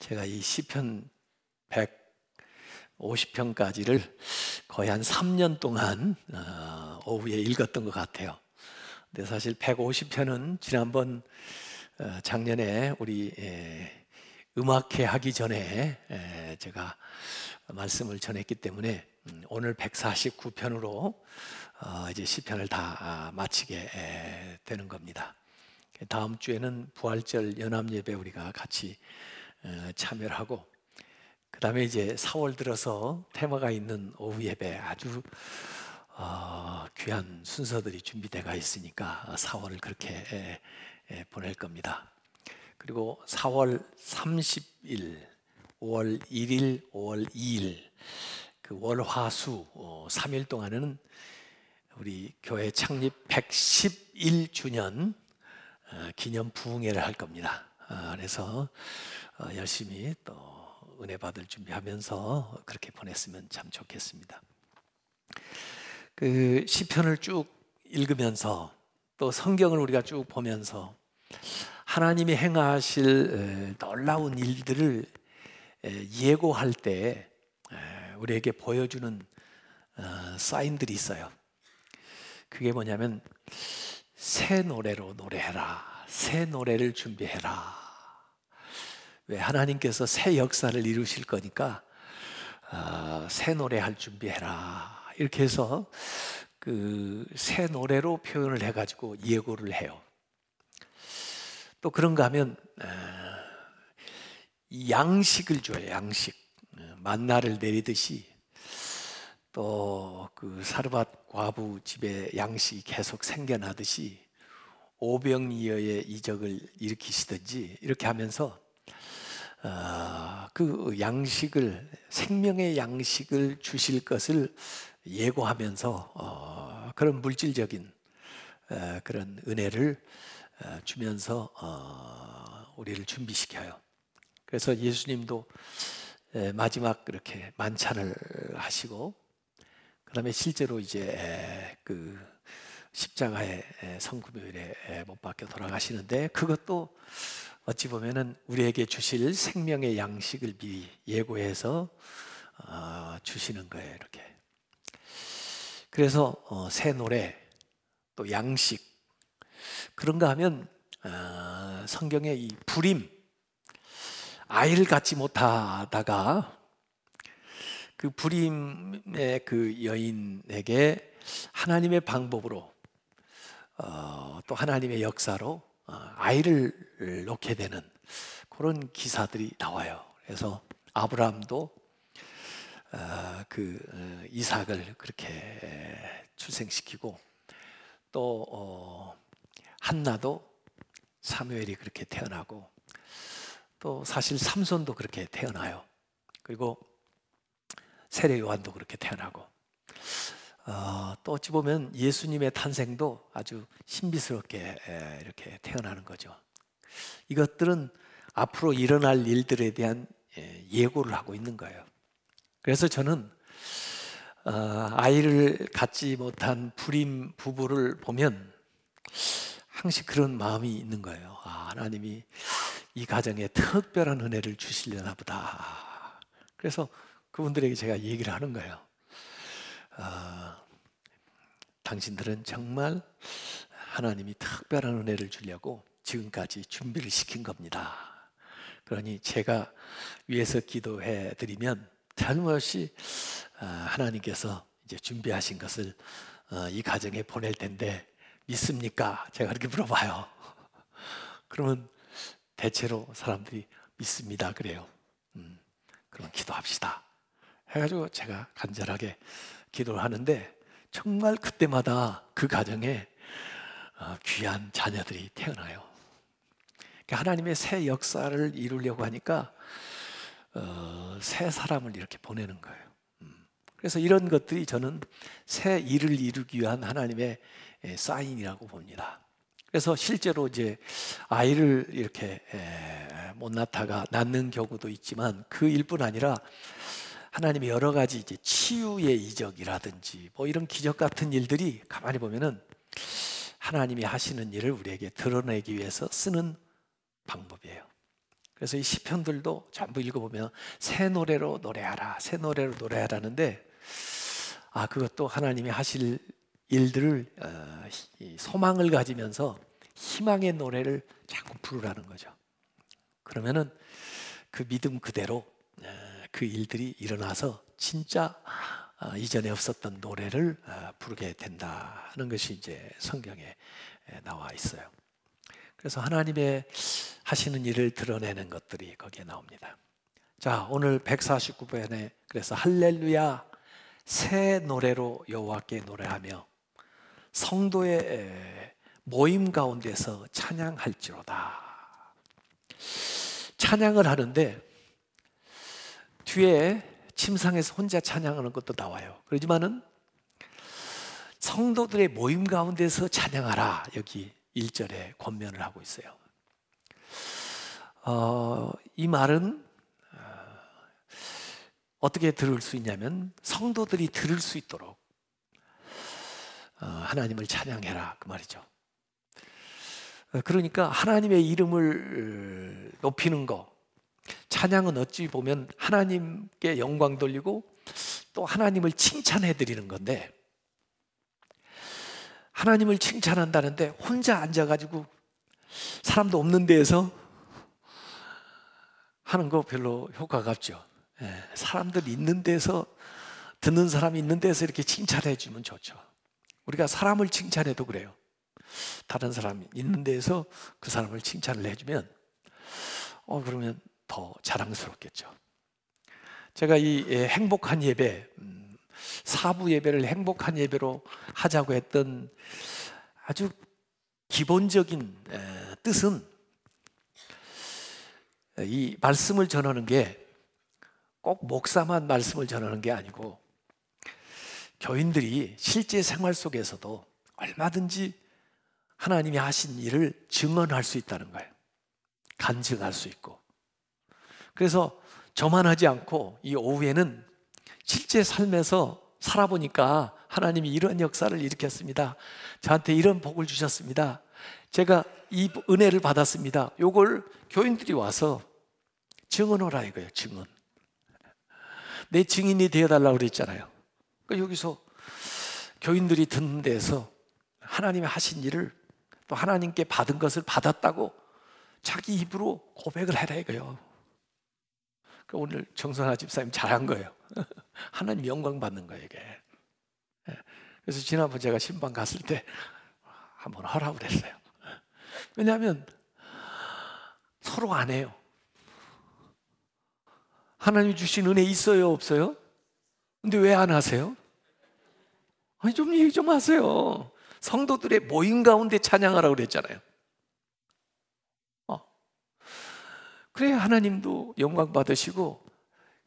제가 이 시편 150편까지를 거의 한 3년 동안 오후에 읽었던 것 같아요. 근데 사실 150편은 지난번 작년에 우리 음악회 하기 전에 제가 말씀을 전했기 때문에 오늘 149편으로 이제 시편을 다 마치게 되는 겁니다. 다음 주에는 부활절 연합예배 우리가 같이 참여를 하고, 그 다음에 이제 4월 들어서 테마가 있는 오후 예배 아주 귀한 순서들이 준비되어 있으니까 4월을 그렇게 보낼 겁니다. 그리고 4월 30일, 5월 1일, 5월 2일 그 월화수 3일 동안은 우리 교회 창립 111주년 기념 부흥회를 할 겁니다. 그래서 열심히 또 은혜 받을 준비하면서 그렇게 보냈으면 참 좋겠습니다. 그 시편을 쭉 읽으면서 또 성경을 우리가 쭉 보면서 하나님이 행하실 놀라운 일들을 예고할 때 우리에게 보여주는 사인들이 있어요. 그게 뭐냐면 새 노래로 노래해라, 새 노래를 준비해라. 왜? 하나님께서 새 역사를 이루실 거니까 새 노래할 준비해라, 이렇게 해서 그 새 노래로 표현을 해가지고 예고를 해요. 또 그런가 하면 양식을 줘요. 양식, 만나를 내리듯이 또 그 사르밧 과부 집에 양식이 계속 생겨나듯이 오병이어의 이적을 일으키시든지 이렇게 하면서 그 양식을, 생명의 양식을 주실 것을 예고하면서 그런 물질적인 그런 은혜를 주면서 우리를 준비시켜요. 그래서 예수님도 마지막 그렇게 만찬을 하시고, 그 다음에 실제로 이제 그 십자가의 성금요일에 못 박혀 돌아가시는데, 그것도 어찌 보면은 우리에게 주실 생명의 양식을 미리 예고해서 주시는 거예요. 이렇게. 그래서 새 노래, 또 양식, 그런가 하면 성경의 이 불임, 아이를 갖지 못하다가 그 불임의 그 여인에게 하나님의 방법으로 또 하나님의 역사로 아이를 놓게 되는 그런 기사들이 나와요. 그래서 아브라함도 그 이삭을 그렇게 출생시키고, 또 한나도 사무엘이 그렇게 태어나고, 또 사실 삼손도 그렇게 태어나요. 그리고 세례 요한도 그렇게 태어나고, 또 어찌 보면 예수님의 탄생도 아주 신비스럽게 이렇게 태어나는 거죠. 이것들은 앞으로 일어날 일들에 대한 예고를 하고 있는 거예요. 그래서 저는 아이를 갖지 못한 불임 부부를 보면 항상 그런 마음이 있는 거예요. 하나님이 이 가정에 특별한 은혜를 주시려나 보다. 그래서 그분들에게 제가 얘기를 하는 거예요. 당신들은 정말 하나님이 특별한 은혜를 주려고 지금까지 준비를 시킨 겁니다. 그러니 제가 위에서 기도해 드리면 틀림없이 하나님께서 이제 준비하신 것을 이 가정에 보낼 텐데 믿습니까? 제가 그렇게 물어봐요. 그러면 대체로 사람들이 믿습니다 그래요. 그럼 기도합시다 해가지고 제가 간절하게 기도를 하는데, 정말 그때마다 그 가정에 귀한 자녀들이 태어나요. 그러니까 하나님의 새 역사를 이루려고 하니까 새 사람을 이렇게 보내는 거예요. 그래서 이런 것들이 저는 새 일을 이루기 위한 하나님의 사인이라고 봅니다. 그래서 실제로 이제 아이를 이렇게 못 낳다가 낳는 경우도 있지만, 그 일뿐 아니라 하나님의 여러 가지 이제 치유의 이적이라든지 뭐 이런 기적 같은 일들이 가만히 보면은 하나님이 하시는 일을 우리에게 드러내기 위해서 쓰는 방법이에요. 그래서 이 시편들도 전부 읽어보면 새 노래로 노래하라, 새 노래로 노래하라는데, 그것도 하나님이 하실 일들을 이 소망을 가지면서 희망의 노래를 자꾸 부르라는 거죠. 그러면은 그 믿음 그대로 그 일들이 일어나서 진짜 이전에 없었던 노래를 부르게 된다 하는 것이 이제 성경에 나와 있어요. 그래서 하나님의 하시는 일을 드러내는 것들이 거기에 나옵니다. 자, 오늘 149편에 그래서 할렐루야 새 노래로 여호와께 노래하며 성도의 모임 가운데서 찬양할지로다. 찬양을 하는데 뒤에 침상에서 혼자 찬양하는 것도 나와요. 그러지만은 성도들의 모임 가운데서 찬양하라, 여기 1절에 권면을 하고 있어요. 이 말은 어떻게 들을 수 있냐면 성도들이 들을 수 있도록 하나님을 찬양해라, 그 말이죠. 그러니까 하나님의 이름을 높이는 거, 찬양은 어찌 보면 하나님께 영광 돌리고 또 하나님을 칭찬해 드리는 건데, 하나님을 칭찬한다는데 혼자 앉아가지고 사람도 없는 데에서 하는 거 별로 효과가 없죠. 사람들 있는 데서, 듣는 사람이 있는 데서 이렇게 칭찬해 주면 좋죠. 우리가 사람을 칭찬해도 그래요. 다른 사람이 있는 데에서 그 사람을 칭찬을 해주면 그러면 더 자랑스럽겠죠. 제가 이 행복한 예배, 사부 예배를 행복한 예배로 하자고 했던 아주 기본적인 뜻은, 이 말씀을 전하는 게 꼭 목사만 말씀을 전하는 게 아니고 교인들이 실제 생활 속에서도 얼마든지 하나님이 하신 일을 증언할 수 있다는 거예요. 간증할 수 있고. 그래서 저만 하지 않고 이 오후에는 실제 삶에서 살아보니까 하나님이 이런 역사를 일으켰습니다. 저한테 이런 복을 주셨습니다. 제가 이 은혜를 받았습니다. 요걸 교인들이 와서 증언하라 이거예요. 증언. 내 증인이 되어달라고 그랬잖아요. 그러니까 여기서 교인들이 듣는 데에서 하나님이 하신 일을, 또 하나님께 받은 것을 받았다고 자기 입으로 고백을 해라 이거예요. 그러니까 오늘 정선아 집사님 잘한 거예요. 하나님 영광 받는 거예요 이게. 그래서 지난번 제가 신방 갔을 때 한번 하라고 그랬어요. 왜냐하면 서로 안 해요. 하나님이 주신 은혜 있어요 없어요? 근데 왜 안 하세요? 아니 좀 얘기 좀 하세요. 성도들의 모임 가운데 찬양하라고 그랬잖아요. 그래 하나님도 영광 받으시고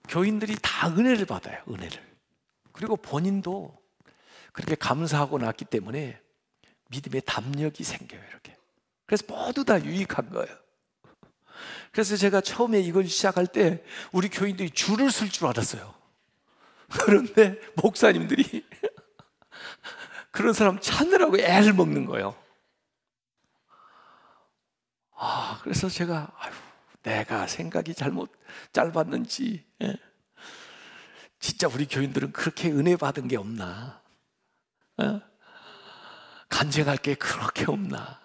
교인들이 다 은혜를 받아요. 은혜를. 그리고 본인도 그렇게 감사하고 났기 때문에 믿음의 담력이 생겨요. 이렇게. 그래서 모두 다 유익한 거예요. 그래서 제가 처음에 이걸 시작할 때 우리 교인들이 줄을 쓸 줄 알았어요. 그런데 목사님들이 그런 사람 찾느라고 애를 먹는 거예요. 그래서 제가 내가 생각이 잘못 짧았는지, 진짜 우리 교인들은 그렇게 은혜 받은 게 없나? 간증할 게 그렇게 없나?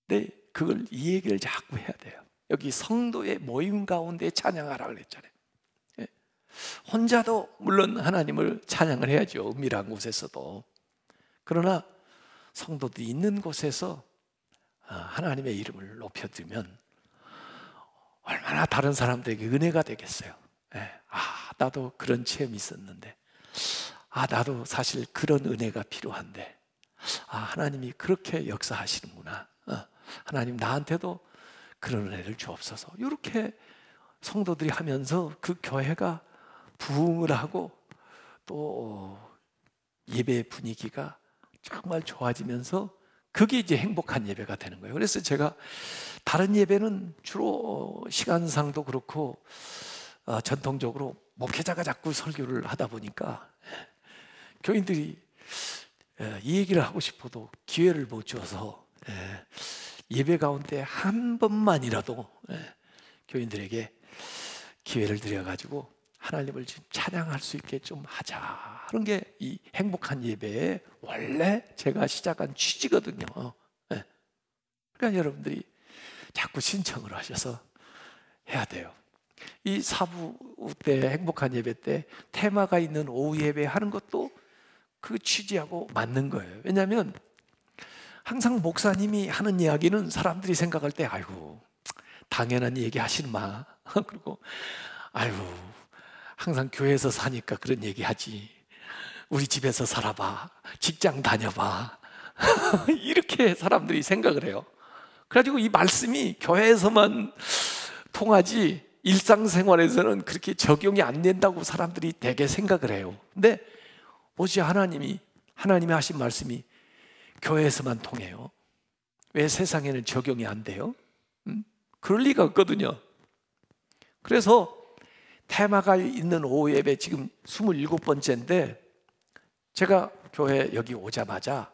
근데 그걸 이 얘기를 자꾸 해야 돼요. 여기 성도의 모임 가운데 찬양하라 그랬잖아요. 혼자도 물론 하나님을 찬양을 해야죠. 은밀한 곳에서도. 그러나 성도들이 있는 곳에서 하나님의 이름을 높여드리면 얼마나 다른 사람들에게 은혜가 되겠어요. 나도 그런 체험이 있었는데, 나도 사실 그런 은혜가 필요한데, 하나님이 그렇게 역사하시는구나. 하나님 나한테도 그런 은혜를 주옵소서. 이렇게 성도들이 하면서 그 교회가 부흥을 하고 또 예배 분위기가 정말 좋아지면서 그게 이제 행복한 예배가 되는 거예요. 그래서 제가 다른 예배는 주로 시간상도 그렇고 전통적으로 목회자가 자꾸 설교를 하다 보니까 교인들이 이 얘기를 하고 싶어도 기회를 못 줘서 예배 가운데 한 번만이라도 교인들에게 기회를 드려가지고 하나님을 좀 찬양할 수 있게 좀 하자 하는 게 이 행복한 예배의 원래 제가 시작한 취지거든요. 그러니까 여러분들이 자꾸 신청을 하셔서 해야 돼요. 이 사부 때 행복한 예배 때 테마가 있는 오후 예배 하는 것도 그 취지하고 맞는 거예요. 왜냐하면 항상 목사님이 하는 이야기는 사람들이 생각할 때 아이고 당연한 얘기 하시는 마 그리고 아이고 항상 교회에서 사니까 그런 얘기 하지 우리 집에서 살아봐 직장 다녀봐 이렇게 사람들이 생각을 해요. 그래가지고 이 말씀이 교회에서만 통하지 일상생활에서는 그렇게 적용이 안 된다고 사람들이 대개 생각을 해요. 근데 오직 하나님이 하신 말씀이 교회에서만 통해요. 왜 세상에는 적용이 안 돼요? 그럴 리가 없거든요. 그래서 테마가 있는 오후 예배 지금 27번째인데 제가 교회 여기 오자마자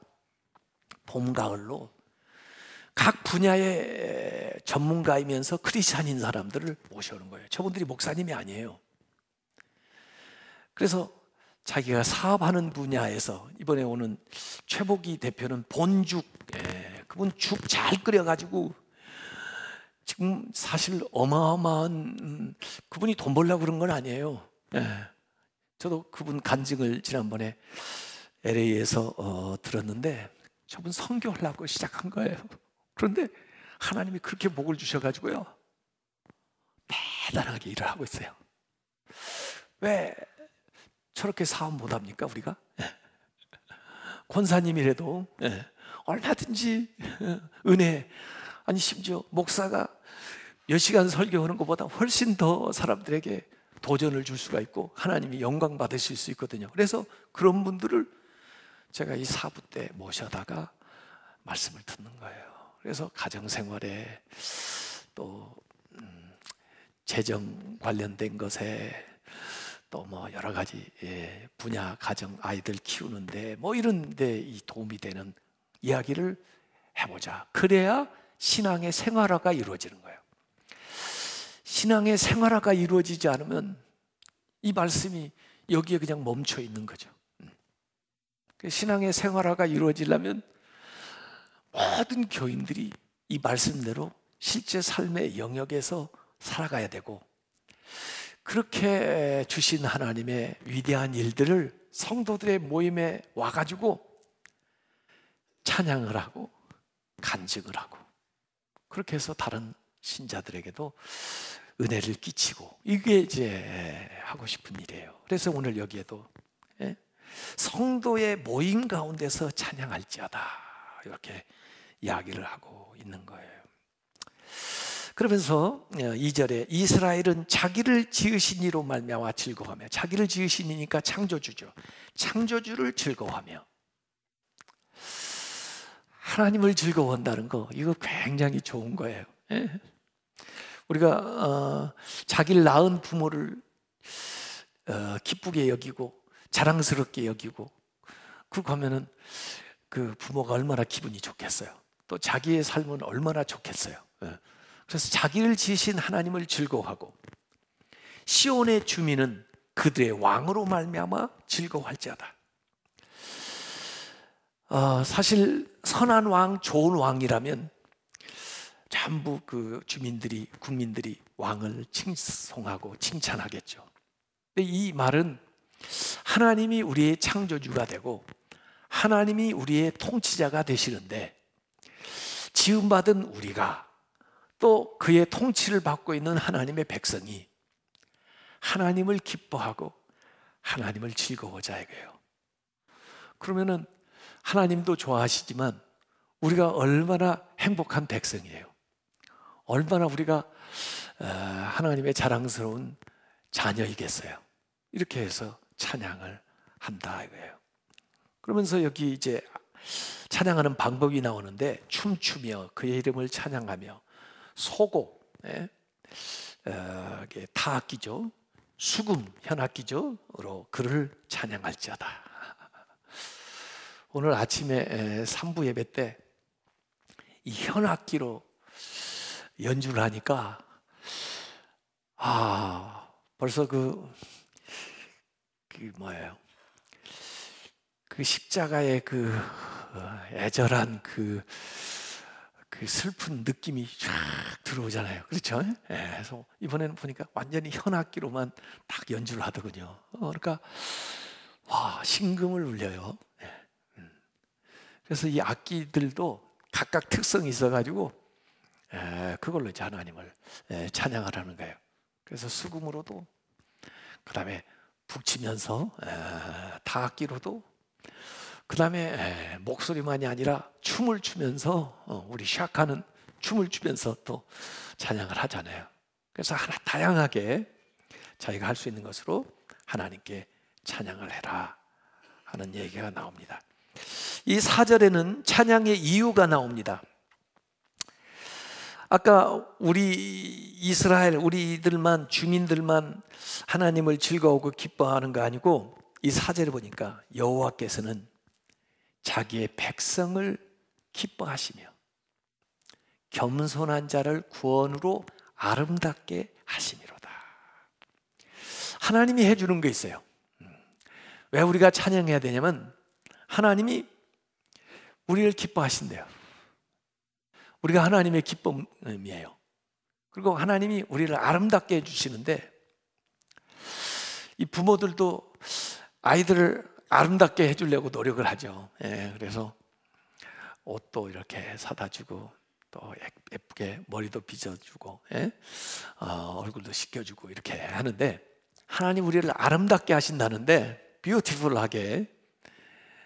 봄, 가을로 각 분야의 전문가이면서 크리스찬인 사람들을 모셔오는 거예요. 저분들이 목사님이 아니에요. 그래서 자기가 사업하는 분야에서 이번에 오는 최복희 대표는 본죽, 그분 죽 잘 끓여가지고 지금 사실 어마어마한 그분이 돈 벌려고 그런 건 아니에요. 저도 그분 간증을 지난번에 LA에서 들었는데 저분 선교하려고 시작한 거예요. 그런데 하나님이 그렇게 복을 주셔가지고요 대단하게 일을 하고 있어요. 왜 저렇게 사업 못합니까 우리가? 권사님이라도 얼마든지 은혜, 아니 심지어 목사가 몇 시간 설교하는 것보다 훨씬 더 사람들에게 도전을 줄 수가 있고 하나님이 영광 받으실 수 있거든요. 그래서 그런 분들을 제가 이 사부 때 모셔다가 말씀을 듣는 거예요. 그래서 가정생활에 또 재정 관련된 것에 또 뭐 여러 가지 분야 가정 아이들 키우는데 뭐 이런데 이 도움이 되는 이야기를 해보자. 그래야 신앙의 생활화가 이루어지는 거예요. 신앙의 생활화가 이루어지지 않으면 이 말씀이 여기에 그냥 멈춰 있는 거죠. 신앙의 생활화가 이루어지려면 모든 교인들이 이 말씀대로 실제 삶의 영역에서 살아가야 되고 그렇게 주신 하나님의 위대한 일들을 성도들의 모임에 와가지고 찬양을 하고 간증을 하고 그렇게 해서 다른 신자들에게도 은혜를 끼치고 이게 이제 하고 싶은 일이에요. 그래서 오늘 여기에도 성도의 모임 가운데서 찬양할지어다 이렇게 이야기를 하고 있는 거예요. 그러면서 2절에 이스라엘은 자기를 지으신 이로 말미암아 즐거워하며 자기를 지으신 이니까 창조주죠. 창조주를 즐거워하며 하나님을 즐거워한다는 거 이거 굉장히 좋은 거예요. 우리가 자기를 낳은 부모를 기쁘게 여기고 자랑스럽게 여기고 그렇게 하면은 그 부모가 얼마나 기분이 좋겠어요. 또 자기의 삶은 얼마나 좋겠어요. 그래서 자기를 지으신 하나님을 즐거워하고 시온의 주민은 그들의 왕으로 말미암아 즐거워할지어다. 사실 선한 왕, 좋은 왕이라면 전부 그 주민들이 국민들이 왕을 칭송하고 칭찬하겠죠. 근데 이 말은 하나님이 우리의 창조주가 되고 하나님이 우리의 통치자가 되시는데 지음받은 우리가 또 그의 통치를 받고 있는 하나님의 백성이 하나님을 기뻐하고 하나님을 즐거워하자 이거예요. 그러면은 하나님도 좋아하시지만 우리가 얼마나 행복한 백성이에요. 얼마나 우리가 하나님의 자랑스러운 자녀이겠어요. 이렇게 해서 찬양을 한다 이거예요. 그러면서 여기 이제 찬양하는 방법이 나오는데 춤추며 그의 이름을 찬양하며 소곡, 타악기죠, 수금, 현악기죠로 그를 찬양할지어다. 오늘 아침에 3부 예배 때 이 현악기로 연주를 하니까 벌써 뭐예요? 그 십자가의 애절한 그 슬픈 느낌이 쫙 들어오잖아요. 그렇죠? 예, 그래서 이번에는 보니까 완전히 현악기로만 딱 연주를 하더군요. 그러니까 신금을 울려요. 예. 그래서 이 악기들도 각각 특성이 있어가지고 그걸로 이제 하나님을 찬양하라는 거예요. 그래서 수금으로도, 그 다음에 북치면서 타악기로도, 그 다음에 목소리만이 아니라 춤을 추면서 우리 샤카는 춤을 추면서 또 찬양을 하잖아요. 그래서 다양하게 자기가 할 수 있는 것으로 하나님께 찬양을 해라 하는 얘기가 나옵니다. 이 4절에는 찬양의 이유가 나옵니다. 아까 우리들만, 주민들만 하나님을 즐거워하고 기뻐하는 거 아니고 이 4절에 보니까 여호와께서는 자기의 백성을 기뻐하시며 겸손한 자를 구원으로 아름답게 하심이로다. 하나님이 해주는 게 있어요. 왜 우리가 찬양해야 되냐면 하나님이 우리를 기뻐하신대요. 우리가 하나님의 기쁨이에요. 그리고 하나님이 우리를 아름답게 해주시는데, 이 부모들도 아이들을 아름답게 해주려고 노력을 하죠. 그래서 옷도 이렇게 사다 주고, 또 예쁘게 머리도 빗어주고, 얼굴도 씻겨주고 이렇게 하는데, 하나님 우리를 아름답게 하신다는데, 뷰티풀하게.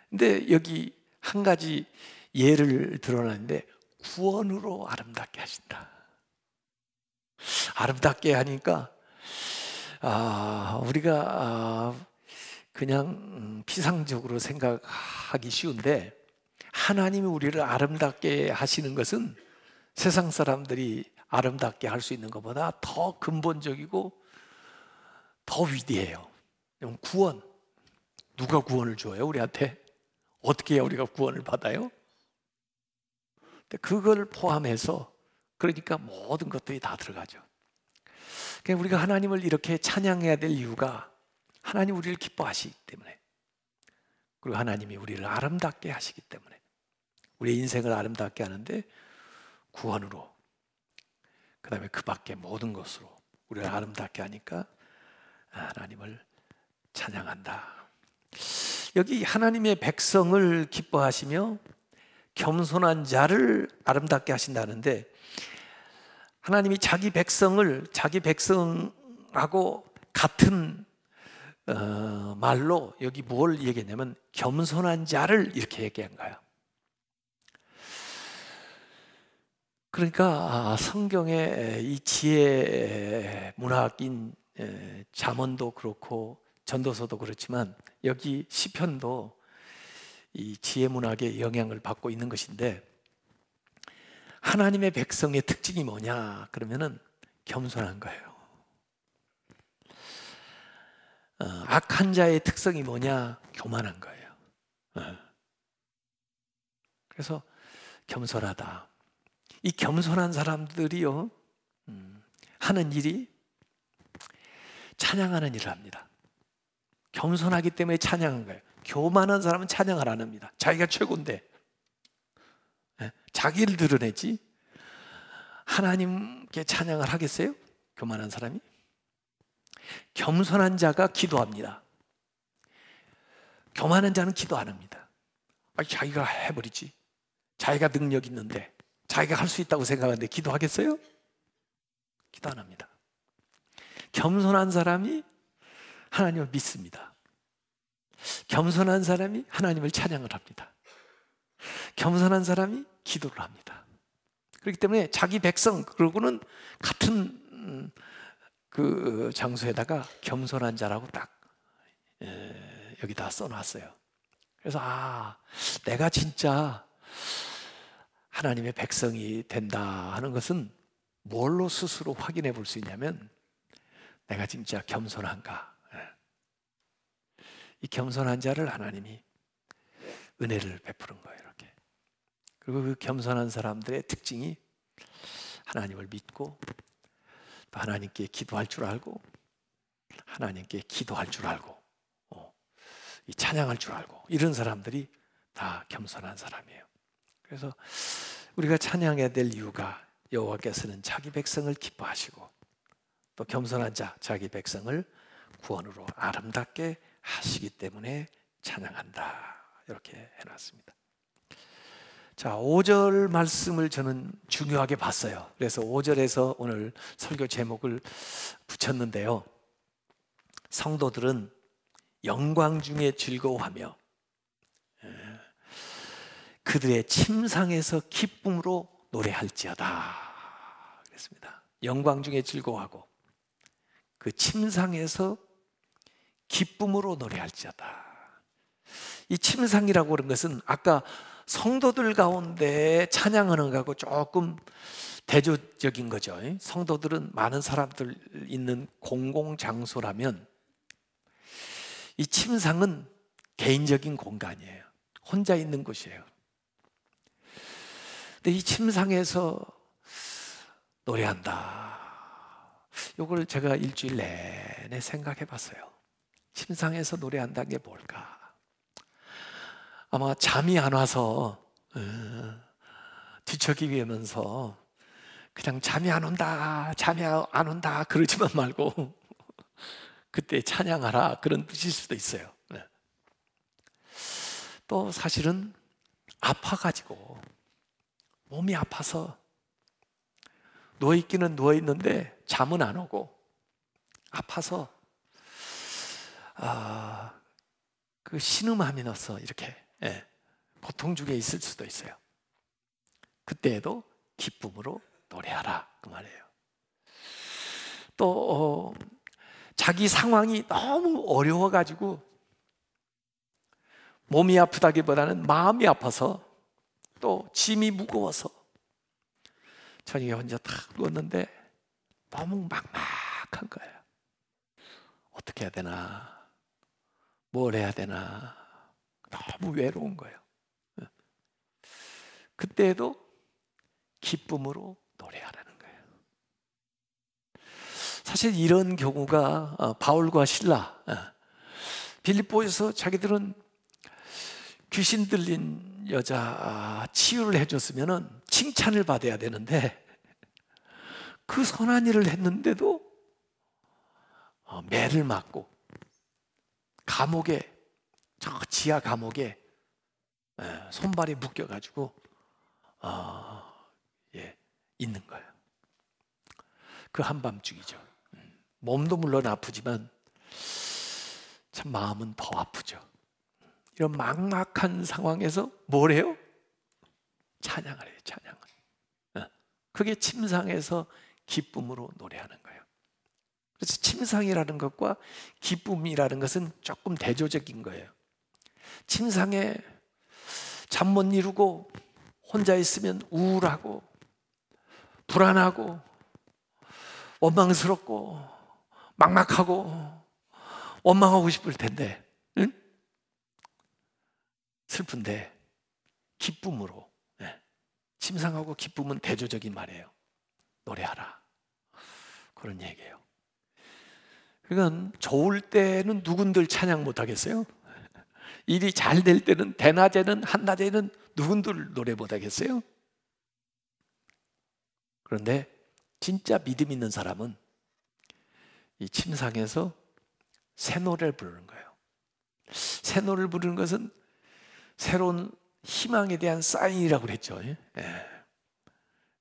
근데 여기 한 가지 예를 드러나는데, 구원으로 아름답게 하신다. 아름답게 하니까 우리가 그냥 피상적으로 생각하기 쉬운데, 하나님이 우리를 아름답게 하시는 것은 세상 사람들이 아름답게 할 수 있는 것보다 더 근본적이고 더 위대해요. 구원. 누가 구원을 줘요? 우리한테? 어떻게 해야 우리가 구원을 받아요? 그걸 포함해서, 그러니까 모든 것들이 다 들어가죠. 그러니까 우리가 하나님을 이렇게 찬양해야 될 이유가 하나님 우리를 기뻐하시기 때문에, 그리고 하나님이 우리를 아름답게 하시기 때문에, 우리의 인생을 아름답게 하는데 구원으로, 그 다음에 그 밖에 모든 것으로 우리를 아름답게 하니까 하나님을 찬양한다. 여기 하나님의 백성을 기뻐하시며 겸손한 자를 아름답게 하신다는데, 하나님이 자기 백성하고 같은 말로 여기 뭘 얘기했냐면 겸손한 자를 이렇게 얘기한 거야. 그러니까 성경의 이 지혜 문학인 잠언도 그렇고 전도서도 그렇지만, 여기 시편도 이 지혜 문학의 영향을 받고 있는 것인데, 하나님의 백성의 특징이 뭐냐 그러면은 겸손한 거예요. 악한 자의 특성이 뭐냐? 교만한 거예요. 그래서 겸손하다. 이 겸손한 사람들이요, 하는 일이 찬양하는 일을 합니다. 겸손하기 때문에 찬양한 거예요. 교만한 사람은 찬양을 안 합니다. 자기가 최고인데 자기를 드러내지 하나님께 찬양을 하겠어요? 교만한 사람이? 겸손한 자가 기도합니다. 교만한 자는 기도 안 합니다. 자기가 해버리지. 자기가 능력 있는데, 자기가 할 수 있다고 생각하는데 기도하겠어요? 기도 안 합니다. 겸손한 사람이 하나님을 믿습니다. 겸손한 사람이 하나님을 찬양을 합니다. 겸손한 사람이 기도를 합니다. 그렇기 때문에 자기 백성, 그러고는 같은 그 장소에다가 겸손한 자라고 딱 여기다 써놨어요. 그래서 내가 진짜 하나님의 백성이 된다 하는 것은 뭘로 스스로 확인해 볼 수 있냐면, 내가 진짜 겸손한가. 이 겸손한 자를 하나님이 은혜를 베푸는 거예요. 이렇게 그리고 그 겸손한 사람들의 특징이 하나님을 믿고 또 하나님께 기도할 줄 알고 하나님께 기도할 줄 알고 이 찬양할 줄 알고 이런 사람들이 다 겸손한 사람이에요. 그래서 우리가 찬양해야 될 이유가 여호와께서는 자기 백성을 기뻐하시고 또 겸손한 자, 자기 백성을 구원으로 아름답게 하시기 때문에 찬양한다. 이렇게 해놨습니다. 자, 5절 말씀을 저는 중요하게 봤어요. 그래서 5절에서 오늘 설교 제목을 붙였는데요. 성도들은 영광 중에 즐거워하며 그들의 침상에서 기쁨으로 노래할지어다 그랬습니다. 영광 중에 즐거워하고 그 침상에서 기쁨으로 노래할지어다. 이 침상이라고 그런 것은 아까 성도들 가운데 찬양하는 것하고 조금 대조적인 거죠. 성도들은 많은 사람들 있는 공공장소라면 이 침상은 개인적인 공간이에요. 혼자 있는 곳이에요. 근데 이 침상에서 노래한다. 이걸 제가 일주일 내내 생각해 봤어요. 침상에서 노래한다는 게 뭘까? 아마 잠이 안 와서 뒤척이면서 그냥 잠이 안 온다, 잠이 안 온다 그러지만 말고 그때 찬양하라 그런 뜻일 수도 있어요. 또 사실은 아파가지고 몸이 아파서 누워있기는 누워있는데 잠은 안 오고 아파서 그 신음함이 나서 이렇게 고통 중에 있을 수도 있어요. 그때에도 기쁨으로 노래하라 그 말이에요. 또 자기 상황이 너무 어려워가지고 몸이 아프다기보다는 마음이 아파서 또 짐이 무거워서 저녁에 혼자 탁 누웠는데 너무 막막한 거예요. 어떻게 해야 되나, 뭘 해야 되나, 너무 외로운 거예요. 그때에도 기쁨으로 노래하라는 거예요. 사실 이런 경우가 바울과 실라, 빌립보에서 자기들은 귀신 들린 여자 치유를 해줬으면 칭찬을 받아야 되는데 그 선한 일을 했는데도 매를 맞고 감옥에, 저 지하 감옥에 손발이 묶여가지고 있는 거예요. 그 한밤중이죠. 몸도 물론 아프지만 참 마음은 더 아프죠. 이런 막막한 상황에서 뭘 해요? 찬양을 해요. 찬양을. 그게 침상에서 기쁨으로 노래하는 거예요. 그래서 침상이라는 것과 기쁨이라는 것은 조금 대조적인 거예요. 침상에 잠 못 이루고 혼자 있으면 우울하고 불안하고 원망스럽고 막막하고 원망하고 싶을 텐데, 응? 슬픈데 기쁨으로, 침상하고 기쁨은 대조적인 말이에요. 노래하라 그런 얘기예요. 그러니까 좋을 때는 누군들 찬양 못하겠어요? 일이 잘 될 때는, 대낮에는 한낮에는 누군들 노래 못하겠어요? 그런데 진짜 믿음 있는 사람은 이 침상에서 새 노래를 부르는 거예요. 새 노래를 부르는 것은 새로운 희망에 대한 사인이라고 그랬죠.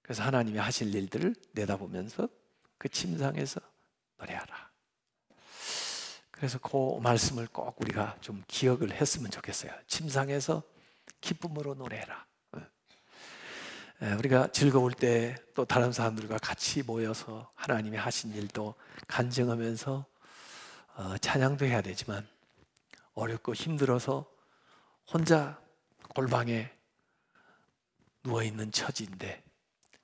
그래서 하나님이 하실 일들을 내다보면서 그 침상에서 노래하라. 그래서 그 말씀을 꼭 우리가 좀 기억을 했으면 좋겠어요. 침상에서 기쁨으로 노래해라. 우리가 즐거울 때 또 다른 사람들과 같이 모여서 하나님이 하신 일도 간증하면서 찬양도 해야 되지만, 어렵고 힘들어서 혼자 골방에 누워있는 처지인데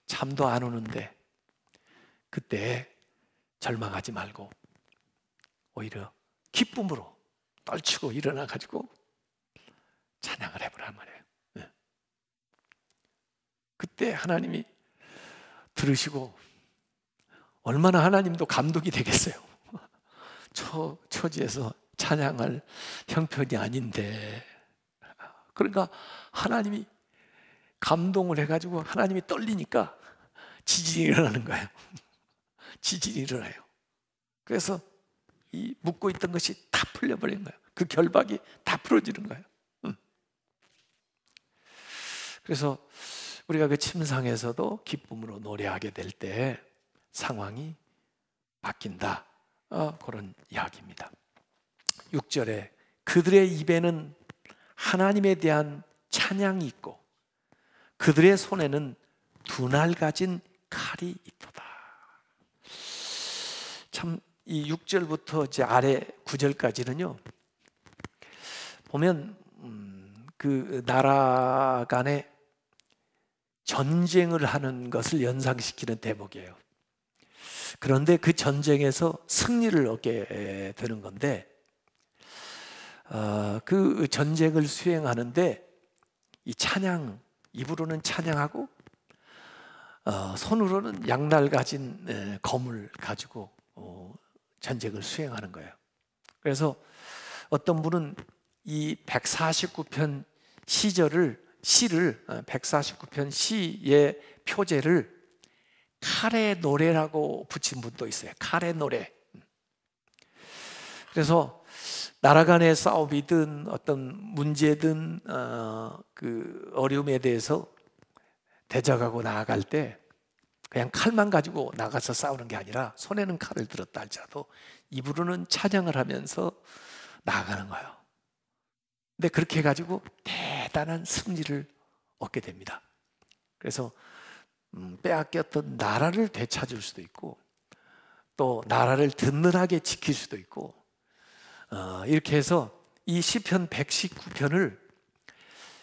잠도 안 오는데 그때 절망하지 말고 오히려 기쁨으로 떨치고 일어나가지고 찬양을 해보란 말이에요. 그때 하나님이 들으시고 얼마나 하나님도 감동이 되겠어요. 처지에서 찬양할 형편이 아닌데. 그러니까 하나님이 감동을 해가지고 하나님이 떨리니까 지진이 일어나는 거예요. 지진이 일어나요. 그래서 이 묶고 있던 것이 다 풀려버린 거예요. 그 결박이 다 풀어지는 거예요. 그래서 우리가 그 침상에서도 기쁨으로 노래하게 될 때 상황이 바뀐다, 그런 이야기입니다. 6절에 그들의 입에는 하나님에 대한 찬양이 있고 그들의 손에는 두 날 가진 칼이 있도다. 참, 이 6절부터 이제 아래 9절까지는요 보면 그 나라 간에 전쟁을 하는 것을 연상시키는 대목이에요. 그런데 그 전쟁에서 승리를 얻게 되는 건데, 그 전쟁을 수행하는데 이 찬양, 입으로는 찬양하고 손으로는 양날 가진 검을 가지고 전쟁을 수행하는 거예요. 그래서 어떤 분은 이 149편 시를 149편 시의 표제를 칼의 노래라고 붙인 분도 있어요. 칼의 노래. 그래서 나라 간의 싸움이든 어떤 문제든 그 어려움에 대해서 대적하고 나아갈 때 그냥 칼만 가지고 나가서 싸우는 게 아니라 손에는 칼을 들었다 할지라도 입으로는 찬양을 하면서 나아가는 거예요. 근데 그렇게 해가지고 대단한 승리를 얻게 됩니다. 그래서 빼앗겼던 나라를 되찾을 수도 있고 또 나라를 든든하게 지킬 수도 있고, 이렇게 해서 이 시편 119편을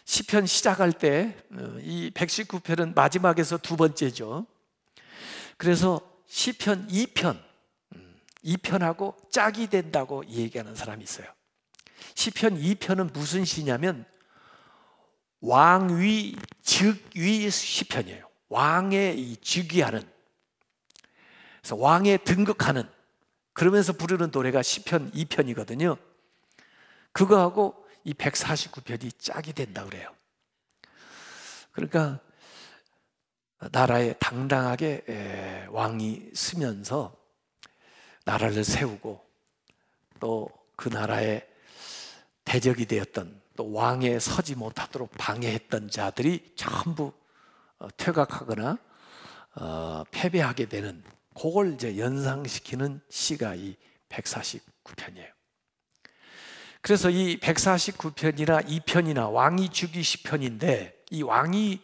시편 시작할 때 이 119편은 마지막에서 두 번째죠. 그래서 시편 2편하고 짝이 된다고 얘기하는 사람이 있어요. 시편 2편은 무슨 시냐면 왕위 즉위 시편이에요. 왕의 이 즉위하는, 그래서 왕에 등극하는, 그러면서 부르는 노래가 시편 2편이거든요. 그거하고 이 149편이 짝이 된다 그래요. 그러니까 나라에 당당하게 왕이 서면서 나라를 세우고 또 그 나라에 대적이 되었던, 또 왕에 서지 못하도록 방해했던 자들이 전부 퇴각하거나 패배하게 되는, 그걸 이제 연상시키는 시가 이 149편이에요. 그래서 이 149편이나 2편이나 왕이 즉위 시편인데, 이 왕이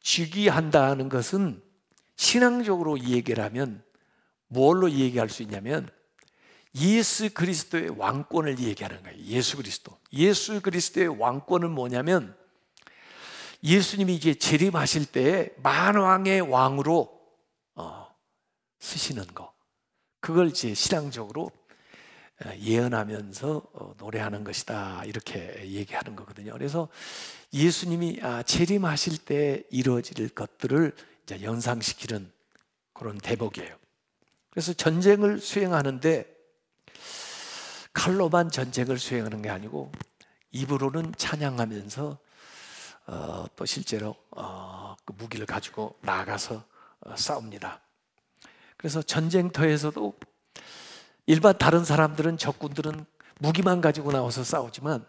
즉위한다는 것은 신앙적으로 이 얘기를 하면 뭘로 얘기할 수 있냐면 예수 그리스도의 왕권을 얘기하는 거예요. 예수 그리스도의 왕권은 뭐냐면 예수님이 이제 재림하실 때에 만왕의 왕으로 쓰시는 거, 그걸 이제 신앙적으로 예언하면서 노래하는 것이다, 이렇게 얘기하는 거거든요. 그래서 예수님이 재림하실 때 이루어질 것들을 이제 연상시키는 그런 대목이에요. 그래서 전쟁을 수행하는데 칼로만 전쟁을 수행하는 게 아니고 입으로는 찬양하면서 또 실제로 그 무기를 가지고 나가서 싸웁니다. 그래서 전쟁터에서도 일반 다른 사람들은, 적군들은 무기만 가지고 나와서 싸우지만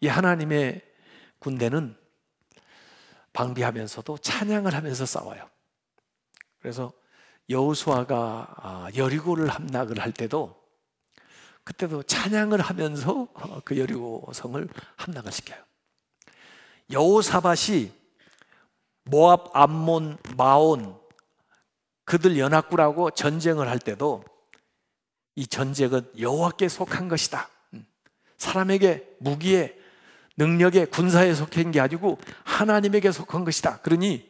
이 하나님의 군대는 방비하면서도 찬양을 하면서 싸워요. 그래서 여호수아가 여리고를 함락을 할 때도 그때도 찬양을 하면서 그 여리고 성을 함락을 시켜요. 여호사밧이 모압, 암몬, 마온 그들 연합군하고 전쟁을 할 때도 이 전쟁은 여호와께 속한 것이다, 사람에게 무기에 능력에 군사에 속한 게 아니고 하나님에게 속한 것이다. 그러니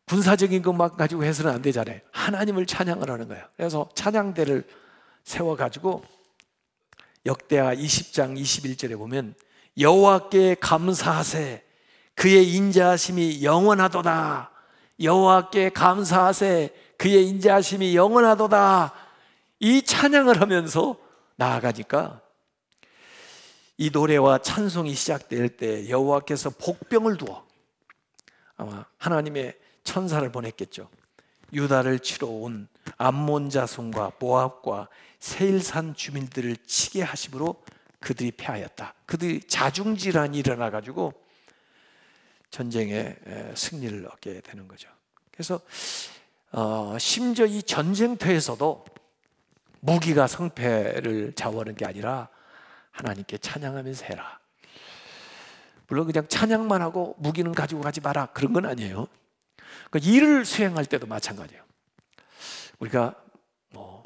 군사적인 것만 가지고 해서는 안 되잖아요. 하나님을 찬양을 하는 거예요. 그래서 찬양대를 세워가지고 역대하 20장 21절에 보면 여호와께 감사하세, 그의 인자하심이 영원하도다. 여호와께 감사하세. 그의 인자하심이 영원하도다. 이 찬양을 하면서 나아가니까 이 노래와 찬송이 시작될 때 여호와께서 복병을 두어 아마 하나님의 천사를 보냈겠죠. 유다를 치러 온 암몬 자손과 모압과 세일산 주민들을 치게 하심으로 그들이 패하였다. 그들이 자중질환이 일어나가지고 전쟁에 승리를 얻게 되는 거죠. 그래서 심지어 이 전쟁터에서도 무기가 성패를 좌우하는 게 아니라 하나님께 찬양하면서 해라. 물론 그냥 찬양만 하고 무기는 가지고 가지 마라 그런 건 아니에요. 그러니까 일을 수행할 때도 마찬가지예요. 우리가 뭐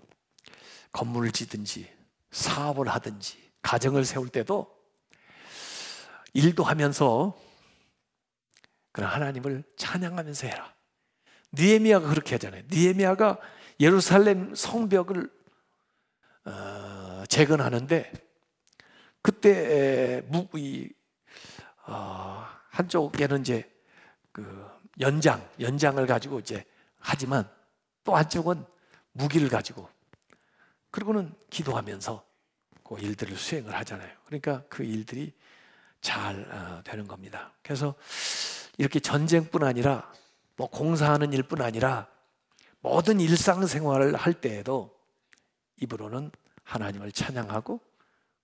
건물을 짓든지 사업을 하든지 가정을 세울 때도 일도 하면서 그냥 하나님을 찬양하면서 해라. 느헤미야가 그렇게 하잖아요. 느헤미야가 예루살렘 성벽을 재건하는데 그때 한쪽에는 이제 그 연장을 가지고 이제 하지만 또 한쪽은 무기를 가지고 그리고는 기도하면서 그 일들을 수행을 하잖아요. 그러니까 그 일들이 잘 되는 겁니다. 그래서 이렇게 전쟁뿐 아니라 뭐 공사하는 일뿐 아니라 모든 일상생활을 할 때에도 입으로는 하나님을 찬양하고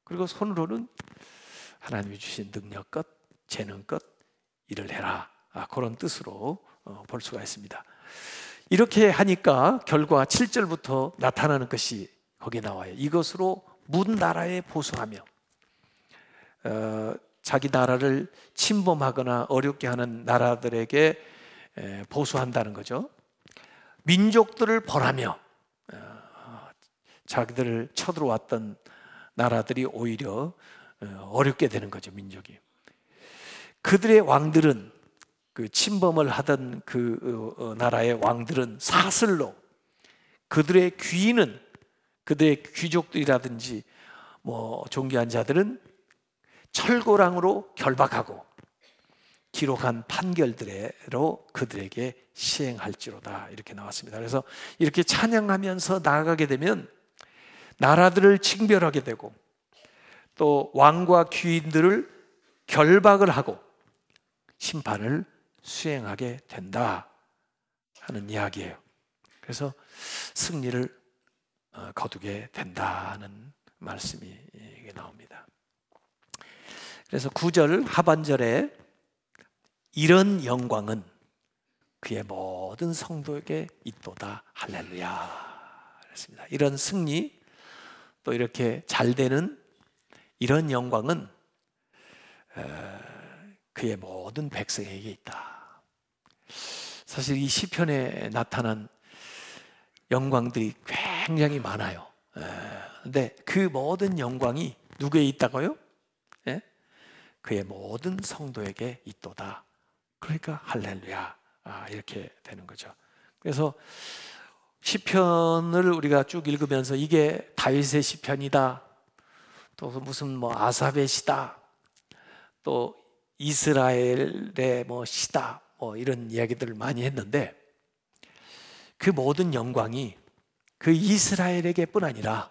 그리고 손으로는 하나님이 주신 능력껏 재능껏 일을 해라. 그런 뜻으로 볼 수가 있습니다. 이렇게 하니까 결과 7절부터 나타나는 것이 거기에 나와요. 이것으로 문 나라에 보수하며 자기 나라를 침범하거나 어렵게 하는 나라들에게 보수한다는 거죠. 민족들을 벌하며 자기들을 쳐들어왔던 나라들이 오히려 어렵게 되는 거죠. 민족이. 그들의 왕들은 그 침범을 하던 그 나라의 왕들은 사슬로 그들의 귀인은 그들의 귀족들이라든지 뭐 존귀한 자들은 철고랑으로 결박하고 기록한 판결대로 그들에게 시행할지로다 이렇게 나왔습니다. 그래서 이렇게 찬양하면서 나아가게 되면 나라들을 징별하게 되고 또 왕과 귀인들을 결박을 하고 심판을 수행하게 된다 하는 이야기예요. 그래서 승리를 거두게 된다는 말씀이 나옵니다. 그래서 9절 하반절에 이런 영광은 그의 모든 성도에게 있도다 할렐루야 그랬습니다. 이런 승리 또 이렇게 잘 되는 이런 영광은 그의 모든 백성에게 있다. 사실 이 시편에 나타난 영광들이 굉장히 많아요. 그런데 그 모든 영광이 누구에 있다고요? 예? 그의 모든 성도에게 있도다. 그러니까 할렐루야 이렇게 되는 거죠. 그래서 시편을 우리가 쭉 읽으면서 이게 다윗의 시편이다, 또 무슨 뭐 아삽의 시다, 또 이스라엘의 뭐 시다, 뭐 이런 이야기들을 많이 했는데 그 모든 영광이 그 이스라엘에게뿐 아니라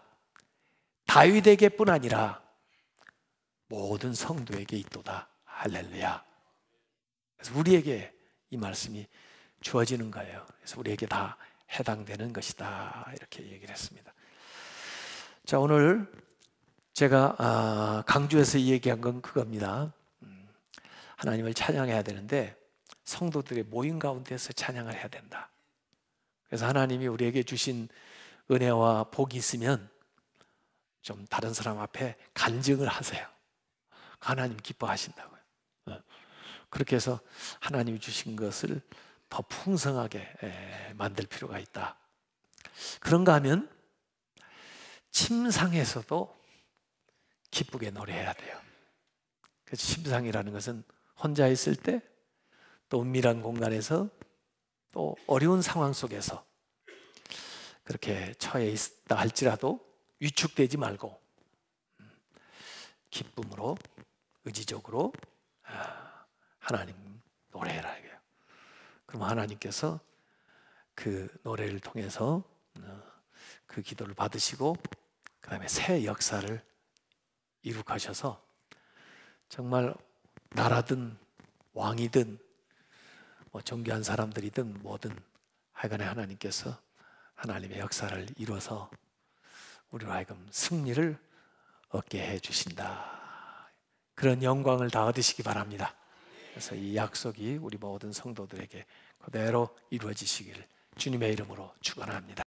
다윗에게뿐 아니라 모든 성도에게 있도다 할렐루야. 그래서 우리에게 이 말씀이 주어지는 거예요. 그래서 우리에게 다 해당되는 것이다 이렇게 얘기를 했습니다. 자, 오늘 제가 강조해서 얘기한 건 그겁니다. 하나님을 찬양해야 되는데 성도들의 모임 가운데서 찬양을 해야 된다. 그래서 하나님이 우리에게 주신 은혜와 복이 있으면 좀 다른 사람 앞에 간증을 하세요. 하나님 기뻐하신다고요. 그렇게 해서 하나님이 주신 것을 더 풍성하게 만들 필요가 있다. 그런가 하면 침상에서도 기쁘게 노래해야 돼요. 그래서 침상이라는 것은 혼자 있을 때 또 은밀한 공간에서 또 어려운 상황 속에서 그렇게 처해 있다 할지라도 위축되지 말고 기쁨으로 의지적으로 하나님 노래해라 이거예요. 그럼 하나님께서 그 노래를 통해서 그 기도를 받으시고 그 다음에 새 역사를 이룩하셔서 정말 나라든 왕이든 뭐 존귀한 사람들이든 뭐든 하여간에 하나님께서 하나님의 역사를 이루어서 우리로 하여금 승리를 얻게 해주신다. 그런 영광을 다 얻으시기 바랍니다. 그래서 이 약속이 우리 모든 성도들에게 그대로 이루어지시길 주님의 이름으로 축원합니다.